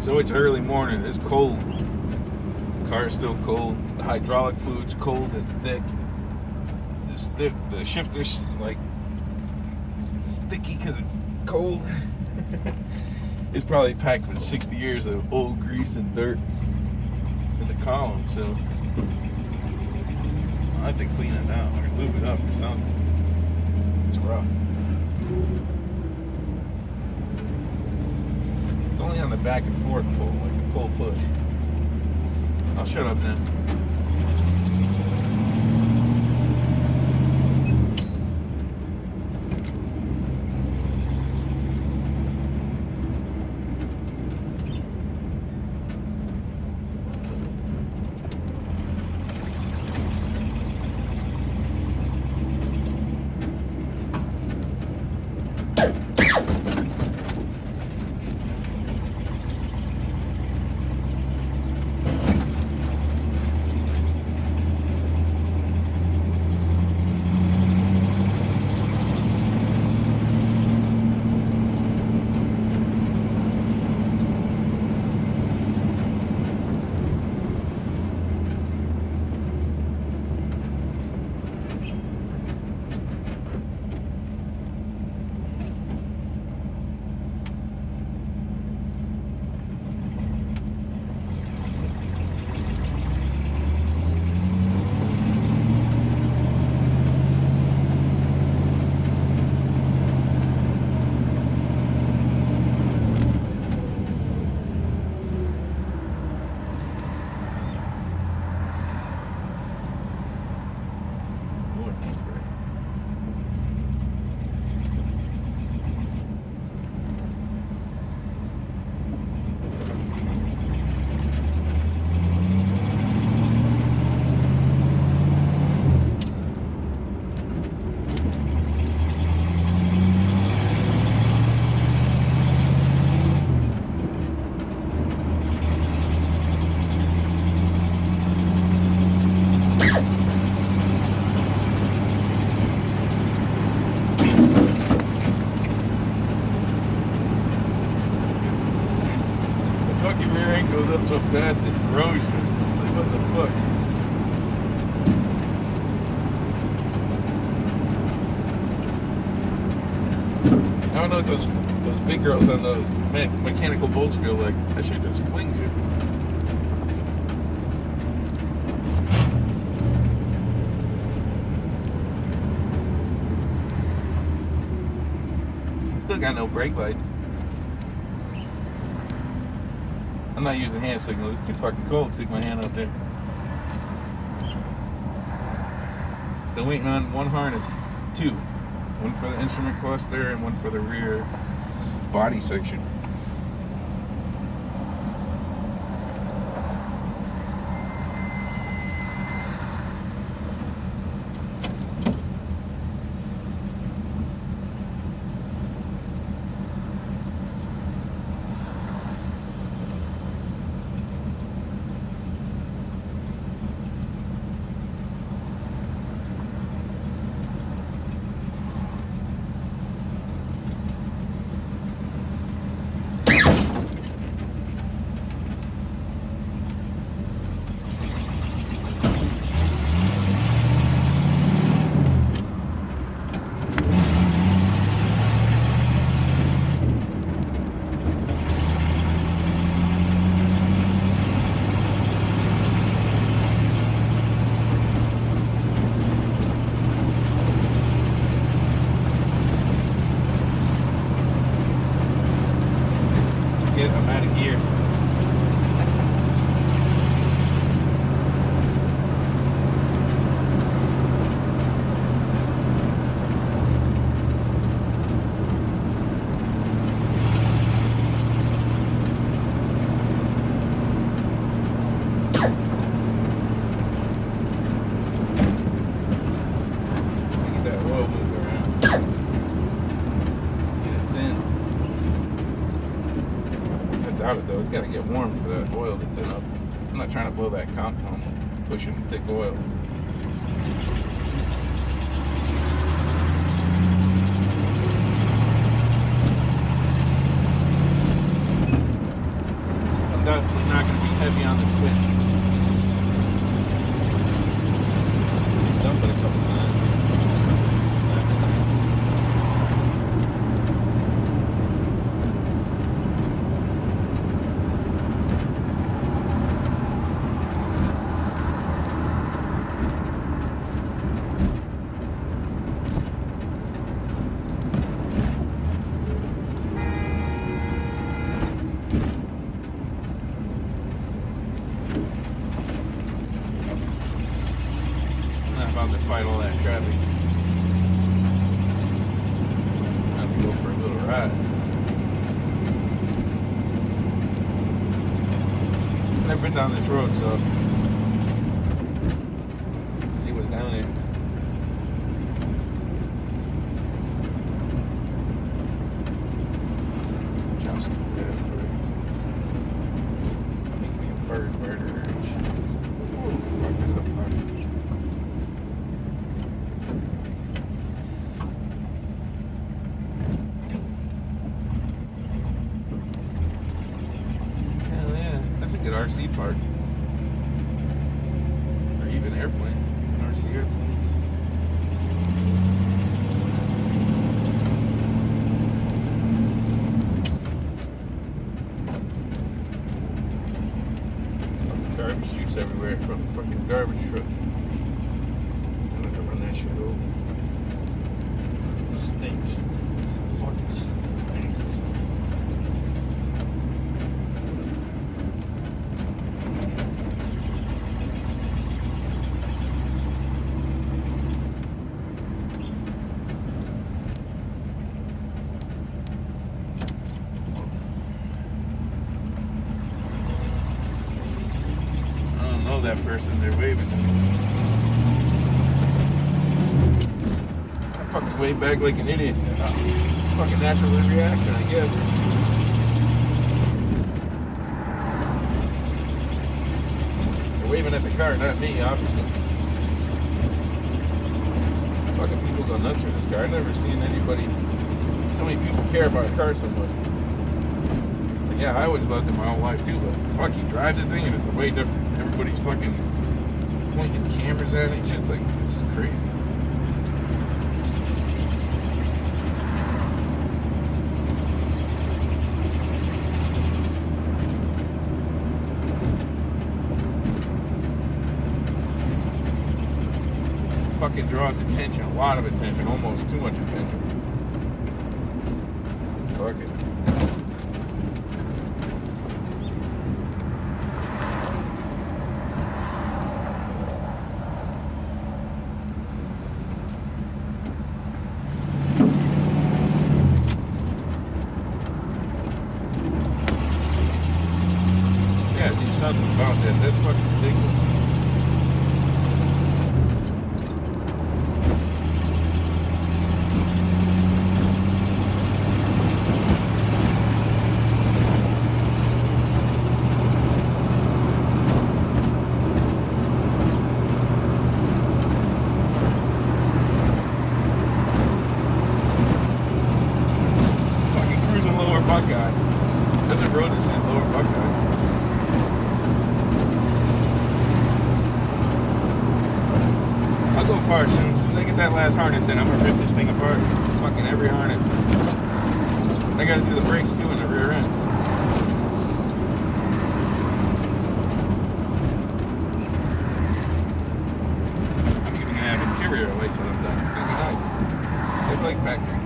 So it's early morning, it's cold. The car is still cold. The hydraulic fluid's cold and thick. The shifter's like sticky because it's cold. It's probably packed with 60 years of old grease and dirt in the column, so I have to clean it out or lube it up or something. It's rough. It's only on the back and forth pull, like the pull push. I'll shut up now. Goes up so fast it throws you. It's like, what the fuck? I don't know what those big girls on those mechanical bolts feel like. That shit just flings you. Still got no brake lights. I'm not using hand signals, it's too fucking cold to stick my hand out there. Still waiting on one harness. Two. One for the instrument cluster and one for the rear body section. gotta get warm for that oil to thin up. I'm not trying to blow that compound, pushing thick oil. I'm definitely not gonna be heavy on the switch. Dump it a couple times. About to fight all that traffic. I have to go for a little ride. Never been down this road, so let's see what's down there. Just make me a bird murderer. What the fuck is up, buddy? Good RC park, or even airplanes, RC airplanes. Fucking garbage chutes everywhere from the fucking garbage truck. I'm gonna have to run that shit over. Stinks. Fucking stinks. That person, they're waving to me. I fucking wave back like an idiot. Fucking natural reaction, I guess. They're waving at the car, not me, obviously. Fucking people go nuts for this car. I've never seen anybody, so many people care about a car so much. Like, yeah, I always loved it my whole life too, but fuck, you drive the thing and it's way different. Everybody's fucking pointing cameras at it. Shit's like, this is crazy. Fucking draws attention, a lot of attention, almost too much attention. Fuck it. Something about that. That's fucking ridiculous. Fucking cruising Lower Buckeye. There's a road that's in Lower Buckeye. I'll go far soon. As soon as I get that last harness in, I'm gonna rip this thing apart. Fucking every harness. I gotta do the brakes too in the rear end. I'm even gonna have interior lights when I'm done. It's gonna be nice. It's like factory.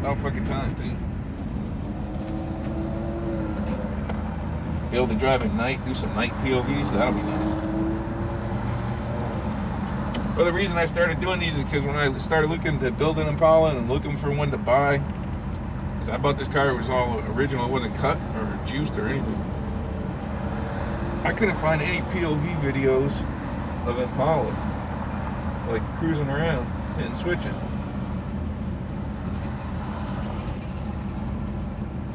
All fucking time too. Be able to drive at night, do some night POVs, that'll be nice. Well, the reason I started doing these is because when I started looking to build an Impala and looking for one to buy, because I bought this car, it was all original, it wasn't cut or juiced or anything. I couldn't find any POV videos of Impalas, like cruising around, hitting switches.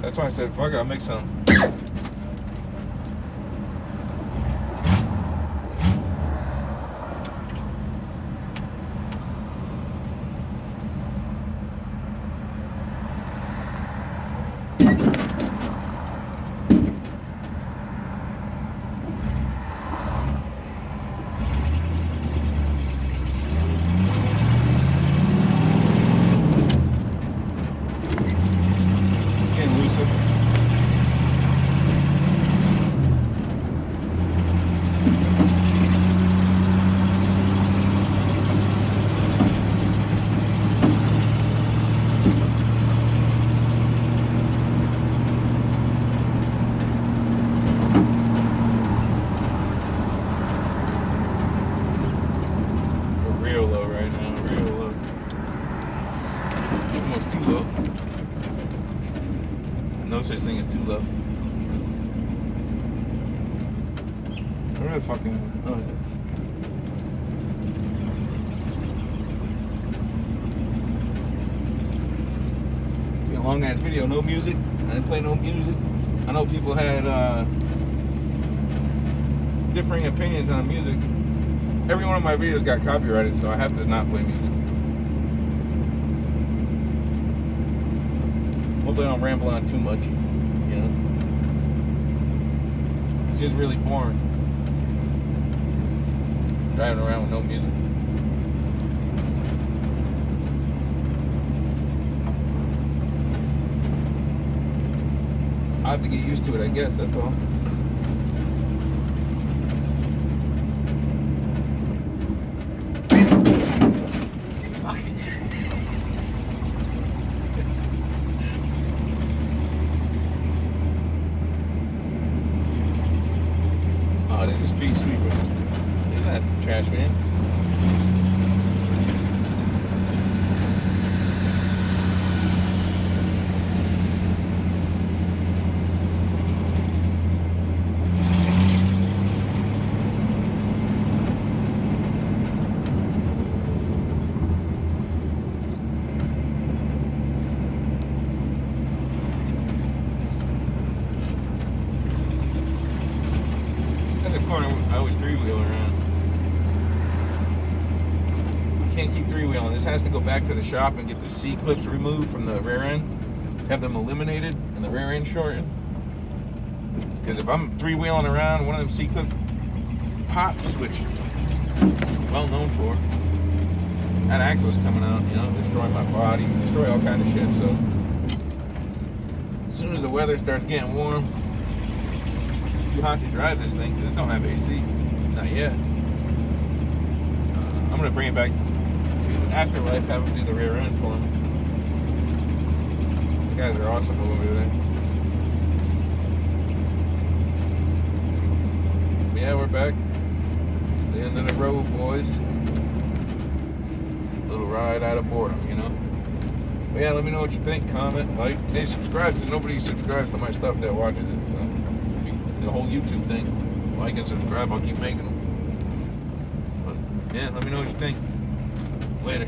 That's why I said, fuck it, I'll make some. real low right now, real low. Almost too low. No such thing as too low. I really fucking. Oh. Be a long ass video, no music. I didn't play no music. I know people had differing opinions on music. Every one of my videos got copyrighted, so I have to not play music. Hopefully I don't ramble on too much, you know. It's just really boring. Driving around with no music. I have to get used to it, I guess, that's all. Oh, there's a speed sweeper. Look at that trash man. I always three-wheel around. Can't keep three-wheeling. This has to go back to the shop and get the C-clips removed from the rear end. Have them eliminated and the rear end shortened. Because if I'm three-wheeling around, one of them C-clips pops, which I'm well known for. That axle's coming out, you know, destroying my body, destroy all kinds of shit. So as soon as the weather starts getting warm, too hot to drive this thing because it don't have AC. Not yet. I'm gonna bring it back to Afterlife, have them do the rear end for me. These guys are awesome over there. But yeah, we're back. It's the end of the road, boys. Little ride out of boredom, you know. But yeah, let me know what you think. Comment, like, hey, subscribe, because nobody subscribes to my stuff that watches it. So. The whole YouTube thing. Like and subscribe, I'll keep making them. But yeah, let me know what you think. Later.